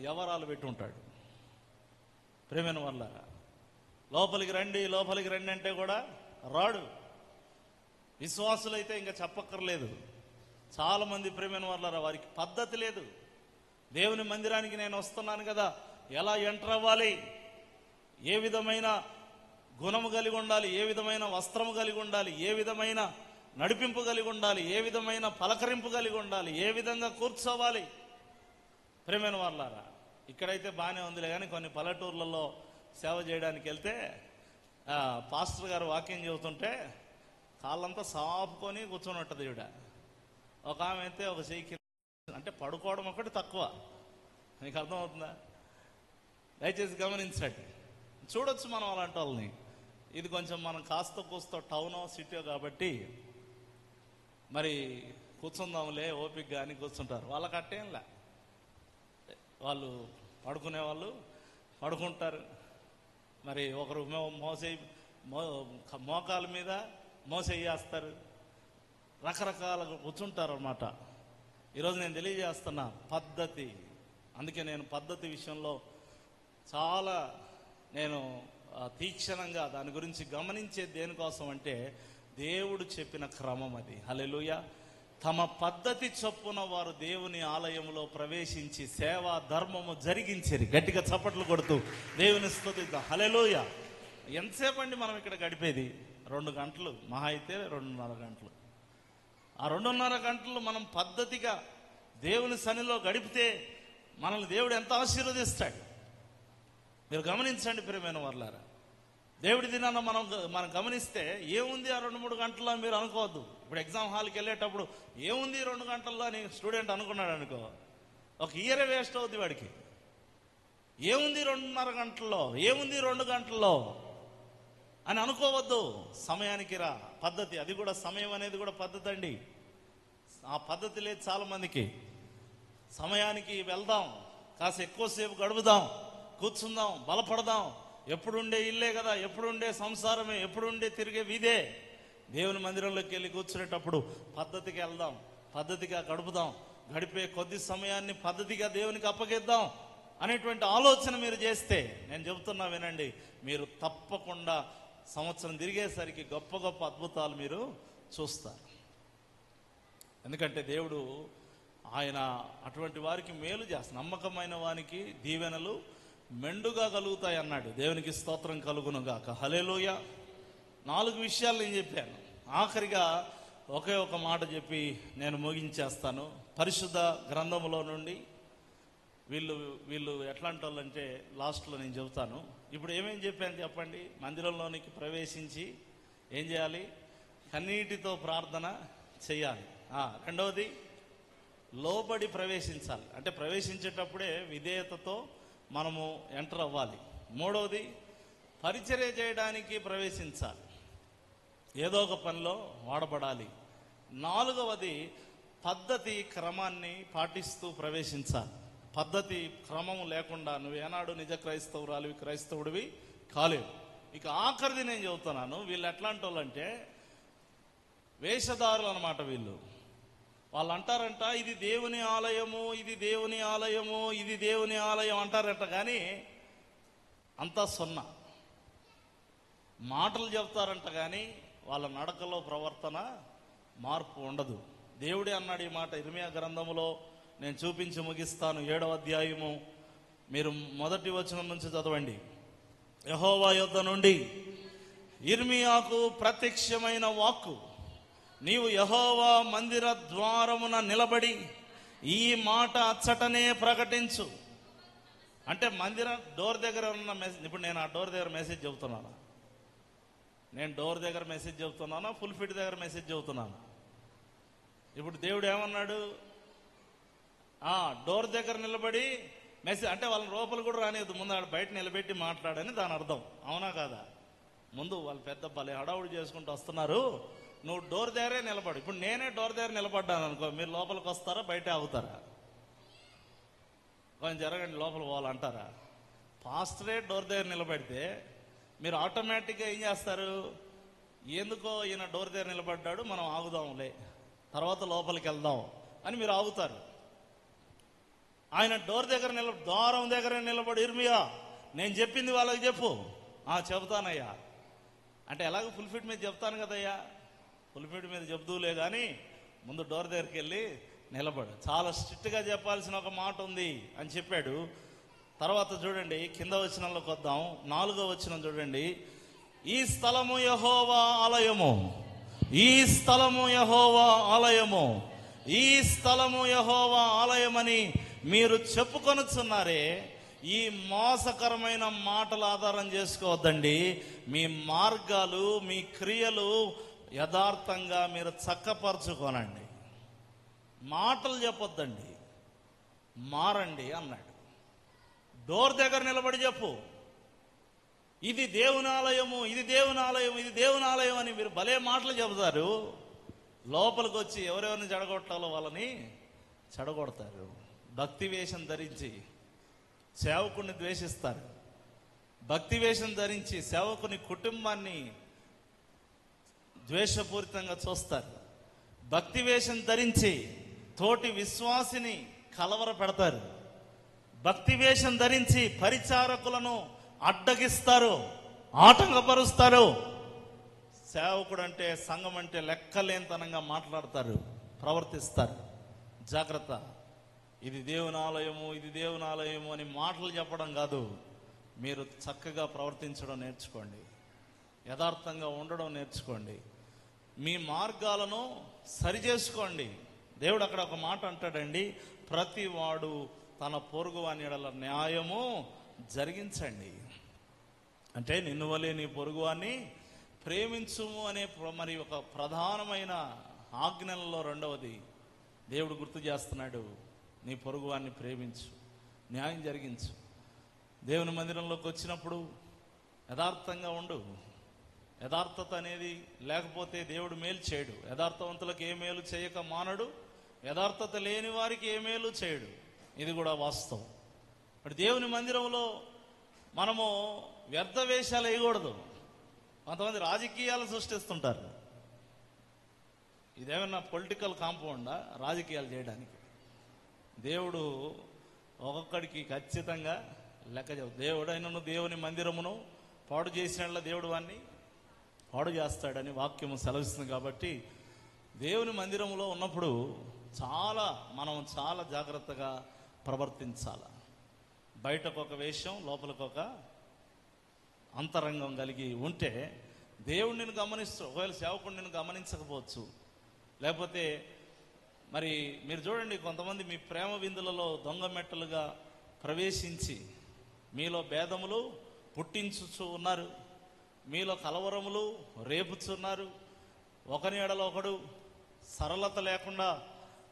వ్యవహారాలు పెట్టి ఉంటాడు. ప్రేమైన వల్ల లోపలికి రండి అంటే కూడా రాడు. విశ్వాసులైతే ఇంకా చెప్పక్కర్లేదు. చాలా మంది ప్రేమైన వాళ్ళ వారికి పద్ధతి లేదు. దేవుని మందిరానికి నేను వస్తున్నాను కదా, ఎలా ఎంటర్ అవ్వాలి, ఏ విధమైన గుణము కలిగి ఉండాలి, ఏ విధమైన వస్త్రము కలిగి ఉండాలి, ఏ విధమైన నడిపింపు కలిగి ఉండాలి, ఏ విధమైన పలకరింపు కలిగి ఉండాలి, ఏ విధంగా కూర్చోవాలి. ప్రేమైన వాళ్ళారా, ఇక్కడైతే బాగానే ఉందిలే, కానీ కొన్ని పల్లెటూర్లలో సేవ చేయడానికి వెళ్తే పాస్టర్ గారు వాక్యం చెబుతుంటే కాళ్ళంతా సాపుకొని కూర్చొని ఉంటుంది. ఈవిడ ఒక ఆమె అయితే ఒక చెయ్యి, అంటే పడుకోవడం ఒకటి తక్కువ. మీకు అర్థమవుతుందా? దయచేసి గమనించండి. చూడొచ్చు మనం అలాంటి వాళ్ళని. ఇది కొంచెం మనం కాస్త కూస్తో టౌనో సిటీయో కాబట్టి మరి కూర్చుందాంలే ఓపిక అని కూర్చుంటారు. వాళ్ళకి అట్టేంలే, వాళ్ళు పడుకునే వాళ్ళు పడుకుంటారు. మరి ఒకరు మోకాల మీద మోసేస్తారు, రకరకాలుగా కూర్చుంటారు అన్నమాట. ఈరోజు నేను తెలియజేస్తున్నా పద్ధతి. అందుకే నేను పద్ధతి విషయంలో చాలా తీక్షణంగా దాని గురించి గమనించేది. దేనికోసం అంటే దేవుడు చెప్పిన క్రమం అది. హల్లెలూయా. తమ పద్ధతి చొప్పున వారు దేవుని ఆలయంలో ప్రవేశించి సేవా ధర్మము జరిగించేది. గట్టిగా చప్పట్లు కొడుతూ దేవుని స్తుతిద్దాం. హల్లెలూయా. ఎంతసేపు అండి మనం ఇక్కడ గడిపేది? 2 గంటలు, మహా అయితే 2.5 గంటలు. ఆ 2.5 గంటలు మనం పద్ధతిగా దేవుని సన్నిధిలో గడిపితే మనల్ని దేవుడు ఎంత ఆశీర్వదిస్తాడు. మీరు గమనించండి ప్రియమైన వారలారా. దేవుడి దినాన మనం గమనిస్తే ఏముంది ఆ 2-3 గంటల్లో మీరు అనుకోవద్దు. ఇప్పుడు ఎగ్జామ్ హాల్కి వెళ్ళేటప్పుడు ఏముంది 2 గంటల్లో అని స్టూడెంట్ అనుకున్నాడు అనుకో, ఒక ఇయరే వేస్ట్ అవుద్ది వాడికి. ఏముంది 2.5 గంటల్లో, ఏముంది 2 గంటల్లో అని అనుకోవద్దు. సమయానికి రా, పద్ధతి. అది కూడా సమయం అనేది కూడా పద్ధతి అండి. ఆ పద్ధతి లేదు చాలా మందికి. సమయానికి వెళ్దాం, కాస్త ఎక్కువసేపు గడుపుదాం, కూర్చుందాం, బలపడదాం. ఎప్పుడుండే ఇల్లే కదా, ఎప్పుడుండే సంసారమే, ఎప్పుడుండే తిరిగే వీధే. దేవుని మందిరంలోకి వెళ్ళి కూర్చునేటప్పుడు పద్ధతిగా వెళ్దాం, పద్ధతిగా గడుపుదాం, గడిపే కొద్ది సమయాన్ని పద్ధతిగా దేవునికి అప్పగిద్దాం అనేటువంటి ఆలోచన మీరు చేస్తే, నేను చెబుతున్నా వినండి, మీరు తప్పకుండా సంవత్సరం తిరిగేసరికి గొప్ప గొప్ప అద్భుతాలు మీరు చూస్తారు. ఎందుకంటే దేవుడు ఆయన అటువంటి వారికి మేలు చేస్తాడు. నమ్మకమైన వానికి దీవెనలు మెండుగా కలుగుతాయి అన్నాడు. దేవునికి స్తోత్రం కలుగునుగాక. హల్లెలూయా. 4 విషయాలు నేను చెప్పాను. ఆఖరిగా ఒకే ఒక మాట చెప్పి నేను ముగించేస్తాను. పరిశుద్ధ గ్రంథములో నుండి వీళ్ళు ఎట్లాంటి వాళ్ళు అంటే లాస్ట్లో నేను చెబుతాను. ఇప్పుడు ఏమేం చెప్పాను చెప్పండి. మందిరంలోనికి ప్రవేశించి ఏం చేయాలి? కన్నీటితో ప్రార్థన చేయాలి. రెండవది లోబడి ప్రవేశించాలి. అంటే ప్రవేశించేటప్పుడే విధేయతతో మనము ఎంటర్ అవ్వాలి. మూడవది పరిచర్య చేయడానికి ప్రవేశించాలి, ఏదో ఒక పనిలో వాడబడాలి. 4వది పద్ధతి క్రమాన్ని పాటిస్తూ ప్రవేశించాలి. పద్ధతి క్రమము లేకుండా నువ్వేనాడు నిజ క్రైస్తవుడివి కాలేవు. ఇక ఆఖరిది నేను చెబుతున్నాను. వీళ్ళు ఎట్లాంటి వాళ్ళు అంటే వేషధారులు అన్నమాట. వాళ్ళు అంటారంట ఇది దేవుని ఆలయము, ఇది దేవుని ఆలయము, ఇది దేవుని ఆలయం అంటారంట. కానీ అంతా సున్నా. మాటలు చెప్తారంట కానీ వాళ్ళ నడకలో ప్రవర్తన మార్పు ఉండదు. దేవుడే అన్నాడు ఈ మాట ఇర్మియా గ్రంథములో. నేను చూపించి ముగిస్తాను. 7వ అధ్యాయము మీరు 1వ వచనం నుంచి చదవండి. యెహోవా యొద్ద నుండి ఇర్మియాకు ప్రత్యక్షమైన వాక్కు, నీవు యెహోవా మందిర ద్వారమున నిలబడి ఈ మాట అచ్చటనే ప్రకటించు. అంటే మందిరం డోర్ దగ్గర ఉన్న మెసేజ్. ఇప్పుడు నేను ఆ డోర్ దగ్గర మెసేజ్ చెబుతున్నాను. నేను డోర్ దగ్గర మెసేజ్ చెబుతున్నానా, ఫుల్ ఫిట్ దగ్గర మెసేజ్ చెబుతున్నాను? ఇప్పుడు దేవుడు ఏమన్నాడు? డోర్ దగ్గర నిలబడి మెసేజ్ అంటే వాళ్ళని లోపల కూడా రానియద్దు, ముందు ఆడ బయట నిలబెట్టి మాట్లాడని దాని అర్థం. అవునా కాదా? ముందు వాళ్ళు పెద్ద భలే హడావుడి చేసుకుంటూ వస్తున్నారు, నువ్వు డోర్ దగ్గరే నిలబడు. ఇప్పుడు నేనే డోర్ దగ్గర నిలబడ్డాను అనుకో, మీరు లోపలికి వస్తారా బయట ఆగుతారా? కొంచెం జరగండి లోపల పోవాలంటారా? పాస్టరే డోర్ దగ్గర నిలబడితే మీరు ఆటోమేటిక్గా ఏం చేస్తారు? ఎందుకో ఈయన డోర్ దగ్గర నిలబడ్డాడు, మనం ఆగుదాంలే, తర్వాత లోపలికి వెళ్దాం అని మీరు ఆగుతారు. ఆయన డోర్ దగ్గర ద్వారం దగ్గర నిలబడి, ఇర్మియా నేను చెప్పింది వాళ్ళకి చెప్పు. చెబుతానయ్యా అంటే ఎలాగో ఫుల్ ఫిట్ మీద చెప్తాను కదయ్యా, ఫుల్ ఫిట్ మీద చెబుతూలే కానీ ముందు డోర్ దగ్గరికి వెళ్ళి నిలబడు. చాలా స్ట్రిక్ట్గా చెప్పాల్సిన ఒక మాట ఉంది అని చెప్పాడు. తర్వాత చూడండి కింద వచనంలోకి వద్దాం. 4వ వచనం చూడండి. ఈ స్థలము యెహోవా ఆలయము, ఈ స్థలము యెహోవా ఆలయము, ఈ స్థలము యెహోవా ఆలయమని మీరు చెప్పుకొనుచున్నారే, ఈ మోసకరమైన మాటల ఆధారం చేసుకోవద్దండి. మీ మార్గాలు, మీ క్రియలు యథార్థంగా మీరు చక్కపరచుకోనండి. మాటలు చెప్పొద్దండి, మారండి అన్నాడు. డోర్ దగ్గర నిలబడి చెప్పు, ఇది దేవుని ఆలయము, ఇది దేవుని ఆలయం, ఇది దేవుని ఆలయం అని మీరు భలే మాటలు చెబుతారు. లోపలికి వచ్చి ఎవరెవరిని చెడగొట్టాలో వాళ్ళని చెడగొడతారు. భక్తి వేషం ధరించి సేవకుని ద్వేషిస్తారు. భక్తి వేషం ధరించి సేవకుని కుటుంబాన్ని ద్వేషపూరితంగా చూస్తారు. భక్తి వేషం ధరించి తోటి విశ్వాసిని కలవర పెడతారు. భక్తి వేషం ధరించి పరిచారకులను అడ్డగిస్తారు, ఆటంకపరుస్తారు. సేవకుడు అంటే, సంఘం అంటే లెక్కలేనితనంగా మాట్లాడతారు, ప్రవర్తిస్తారు. జాగ్రత్త. ఇది దేవుని ఆలయము, ఇది దేవుని ఆలయము అని మాటలు చెప్పడం కాదు, మీరు చక్కగా ప్రవర్తించడం నేర్చుకోండి, యథార్థంగా ఉండడం నేర్చుకోండి, మీ మార్గాలను సరిచేసుకోండి. దేవుడు అక్కడ ఒక మాట అంటాడండి, ప్రతి వాడు తన పొరుగువాని యెడల న్యాయము జరిగించండి. అంటే నిన్ను వలె నీ పొరుగువాన్ని ప్రేమించుము అనే మరి ఒక ప్రధానమైన ఆజ్ఞలలో రెండవది దేవుడు గుర్తు చేస్తున్నాడు. నీ పొరుగువాన్ని ప్రేమించు, న్యాయం జరిగించు. దేవుని మందిరంలోకి వచ్చినప్పుడు యథార్థంగా ఉండు. యథార్థత అనేది లేకపోతే దేవుడు మేలు చేయడు. యథార్థవంతులకు ఏ మేలు చేయక మానడు, యథార్థత లేని వారికి ఏ మేలు చేయడు. ఇది కూడా వాస్తవం. ఇప్పుడు దేవుని మందిరంలో మనము వ్యర్థ వేషాలు వేయకూడదు. కొంతమంది రాజకీయాలు సృష్టిస్తుంటారు. ఇదేమన్నా పొలిటికల్ కాంపౌండా రాజకీయాలు చేయడానికి? దేవుడు ఒక్కొక్కడికి ఖచ్చితంగా లెక్క చెబుతాడు. దేవుడైనను దేవుని మందిరమును పాడు చేసిన దేవుడు వాన్ని పాడు చేస్తాడని వాక్యము సెలవిస్తుంది. కాబట్టి దేవుని మందిరములో ఉన్నప్పుడు మనం చాలా జాగ్రత్తగా ప్రవర్తించాలి. బయటకు ఒక వేషం, లోపలికి ఒక అంతరంగం కలిగి ఉంటే దేవుడు నిన్ను గమనిస్తూ, ఒకవేళ సేవకుడు నిన్ను గమనించకపోవచ్చు. లేకపోతే మరి మీరు చూడండి, కొంతమంది మీ ప్రేమ విందులలో దొంగ మెట్టలుగా ప్రవేశించి మీలో భేదములు పుట్టించుచు ఉన్నారు, మీలో కలవరములు రేపుచున్నారు. ఒకని ఎడల ఒకడు సరళత లేకుండా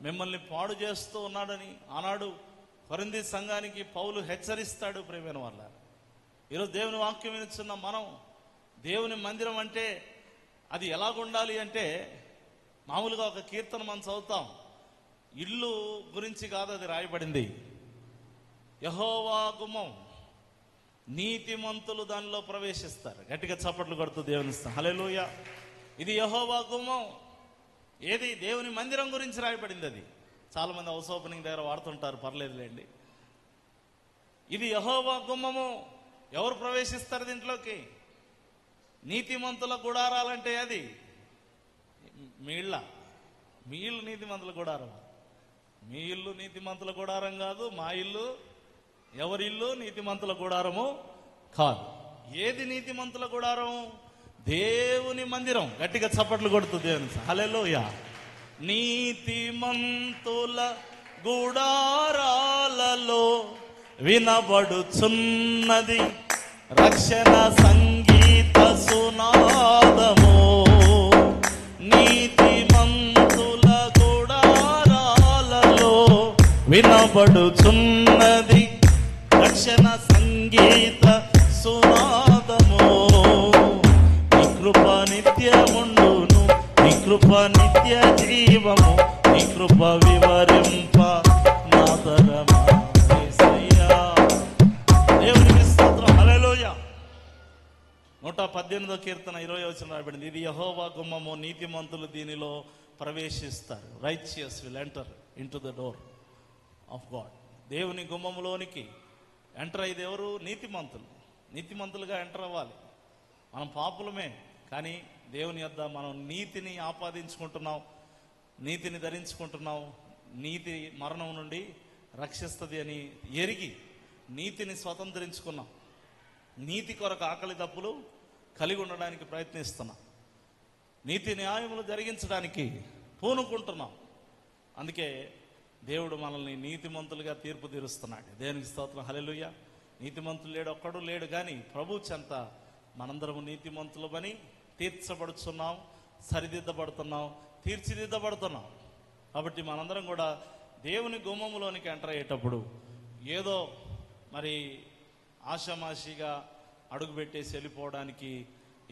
మిమ్మల్ని పాడు చేస్తూ ఉన్నాడని ఆనాడు కొరింథీ సంఘానికి పౌలు హెచ్చరిస్తాడు. ప్రియమైన వాళ్ళ, ఈరోజు దేవుని వాక్యం వినుచున్న మనం, దేవుని మందిరం అంటే అది ఎలాగుండాలి అంటే, మామూలుగా ఒక కీర్తన మనం చదువుతాం, ఇల్లు గురించి కాదు అది రాయబడింది. యెహోవా గుమ్మం, నీతిమంతులు దానిలో ప్రవేశిస్తారు. గట్టిగా చప్పట్లు కొడుతూ దేవుని ఇస్తాం. హల్లెలూయా. ఇది యెహోవా గుమ్మం. ఏది? దేవుని మందిరం గురించి రాయబడింది. అది చాలా మంది హౌస్ ఓపెనింగ్ దగ్గర వాడుతుంటారు, పర్లేదులేండి. ఇది యెహోవా గుమ్మము. ఎవరు ప్రవేశిస్తారు దీంట్లోకి? నీతిమంతుల గుడారాలంటే అది మీ ఇల్లు నీతిమంతుల గుడారం. మీ ఇల్లు నీతిమంతుల గుడారం కాదు, మా ఇల్లు ఎవరి ఇల్లు నీతిమంతుల గుడారము కాదు. ఏది నీతిమంతుల గుడారం? దేవుని మందిరం. గట్టిగా చప్పట్లు కొడుతూ దేవుని హల్లెలూయా. నీతిమంతుల గుడారాలలో వినబడుచున్నది రక్షణ సంగీత సునాదము. నీతిమంతుల గుడారాలలో వినబడుచున్నది రక్షణ సంగీత సునాదము. నీ కృప నిత్యముండును, నీ కృప నిత్య జీవము, నీ కృప వివరింప నా తరమా యేసయ్యా. దేవునికి స్తోత్రం. హల్లెలూయా. 118వ కీర్తన 20వ వచనం రాయబడింది, ఇది యెహోవా గుమ్మము, నీతిమంతులు దీనిలో ప్రవేశిస్తారు. Righteous will enter into the door of God. దేవుని గుమ్మములోనికి ఎంటర్ అయ్యేది ఎవరు? నీతిమంతులు. నీతిమంతులుగా ఎంటర్ అవ్వాలి. మనం పాపులమే, కానీ దేవుని యొద్ద మనం నీతిని ఆపాదించుకుంటున్నాం, నీతిని ధరించుకుంటున్నాం. నీతి మరణం నుండి రక్షిస్తుంది అని ఎరిగి నీతిని స్వతంత్రించుకున్నాం. నీతి కొరకు ఆకలి దప్పులు కలిగి ఉండడానికి ప్రయత్నిస్తున్నాం. నీతి న్యాయములు జరిగించడానికి పూనుకుంటున్నాం. అందుకే దేవుడు మనల్ని నీతిమంతులుగా తీర్పు తీరుస్తున్నాడు. దేవునికి స్తోత్రం. హల్లెలూయా. నీతిమంతులు లేడు, ఒక్కడు లేడు, కానీ ప్రభు చెంత మనందరము నీతిమంతులమని తీర్చబడుతున్నాం, సరిదిద్దబడుతున్నాం, తీర్చిదిద్దబడుతున్నాం. కాబట్టి మనందరం కూడా దేవుని గుమ్మములోనికి ఎంటర్ అయ్యేటప్పుడు ఏదో మరి ఆషామాషిగా అడుగుపెట్టేసి వెళ్ళిపోవడానికి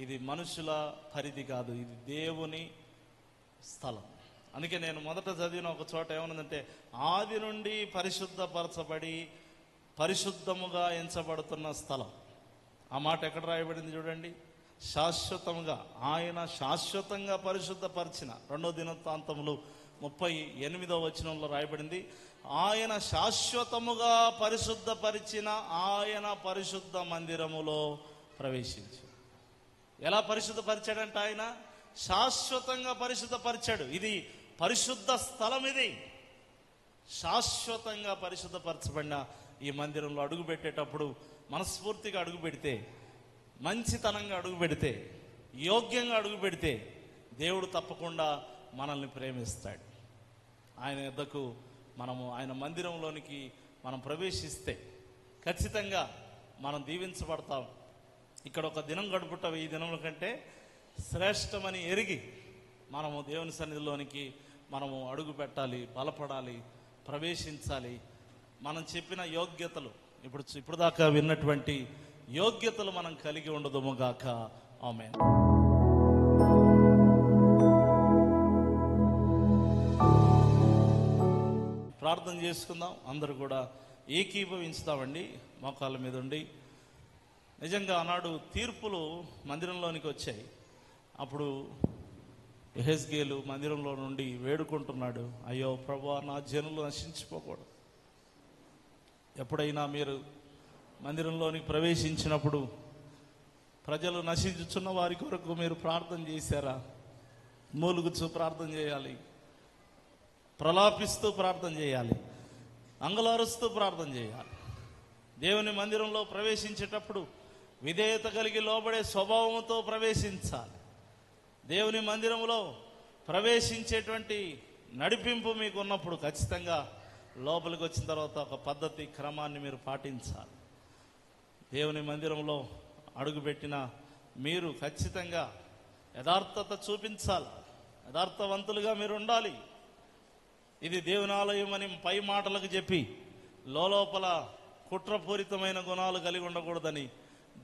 ఇది మనుషుల పరిధి కాదు, ఇది దేవుని స్థలం. అందుకే నేను మొదట చదివిన ఒక చోట ఏమన్నదంటే, ఆది నుండి పరిశుద్ధపరచబడి పరిశుద్ధముగా ఎంచబడుతున్న స్థలం. ఆ మాట ఎక్కడ రాయబడింది చూడండి. శాశ్వతంగా, ఆయన శాశ్వతంగా పరిశుద్ధపరిచిన, 2 దినవృత్తాంతములు 38వ వచనంలో రాయబడింది, ఆయన శాశ్వతముగా పరిశుద్ధపరిచిన ఆయన పరిశుద్ధ మందిరములో ప్రవేశించు. ఎలా పరిశుద్ధపరిచాడంట? ఆయన శాశ్వతంగా పరిశుద్ధపరిచాడు. ఇది పరిశుద్ధ స్థలం. ఇది శాశ్వతంగా పరిశుద్ధపరచబడిన ఈ మందిరంలో అడుగు పెట్టేటప్పుడు మనస్ఫూర్తిగా అడుగు పెడితే, మంచితనంగా అడుగు పెడితే, యోగ్యంగా అడుగు పెడితే దేవుడు తప్పకుండా మనల్ని ప్రేమిస్తాడు. ఆయన యొద్దకు మనము, ఆయన మందిరంలోనికి మనం ప్రవేశిస్తే ఖచ్చితంగా మనం దీవించబడతాం. ఇక్కడ ఒక దినం గడుపుట 1000 దినముల కంటే శ్రేష్టమని ఎరిగి మనము దేవుని సన్నిధిలోనికి మనము అడుగు పెట్టాలి, బలపడాలి, ప్రవేశించాలి. మనం చెప్పిన యోగ్యతలు, ఇప్పుడు దాకా విన్నటువంటి యోగ్యతలు మనం కలిగి ఉండదుముగాక. ఆమేన్. ప్రార్థన చేసుకుందాం. అందరూ కూడా ఏకీభవించుతామండి మోకాళ్ళ మీద ఉండి. నిజంగా ఆనాడు తీర్పులు మందిరంలోనికి వచ్చాయి. అప్పుడు యెహెజ్కేలు మందిరంలో నుండి వేడుకుంటున్నాడు, అయ్యో ప్రభువా, నా జనులు నశించిపోకూడదు. ఎప్పుడైనా మీరు మందిరంలోనికి ప్రవేశించినప్పుడు ప్రజలు నశించుచున్న వారి కొరకు మీరు ప్రార్థన చేశారా? మూలుగుచూ ప్రార్థన చేయాలి, ప్రలాపిస్తూ ప్రార్థన చేయాలి, అంగలారుస్తూ ప్రార్థన చేయాలి. దేవుని మందిరంలో ప్రవేశించేటప్పుడు విధేయత కలిగి లోబడే స్వభావంతో ప్రవేశించాలి. దేవుని మందిరంలో ప్రవేశించేటువంటి నడిపింపు మీకు ఉన్నప్పుడు ఖచ్చితంగా లోపలికి వచ్చిన తర్వాత ఒక పద్ధతి, క్రమాన్ని మీరు పాటించాలి. దేవుని మందిరంలో అడుగుపెట్టిన మీరు ఖచ్చితంగా యథార్థత చూపించాలి, యథార్థవంతులుగా మీరు ఉండాలి. ఇది దేవుని ఆలయం అని పై మాటలకు చెప్పి లోపల కుట్రపూరితమైన గుణాలు కలిగి ఉండకూడదని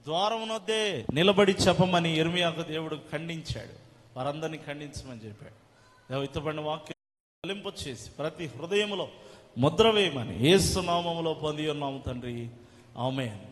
ద్వారమునొద్దే నిలబడి చెప్పమని యిర్మీయాకు దేవుడు ఖండించాడు. వారందరినీ ఖండించమని చెప్పాడు. ఇతబడిన వాక్యం ఫలింపు చేసి ప్రతి హృదయములో ముద్ర వేయమని యేసు నామములో పొంది ఉన్నాము తండ్రి. ఆమేన్.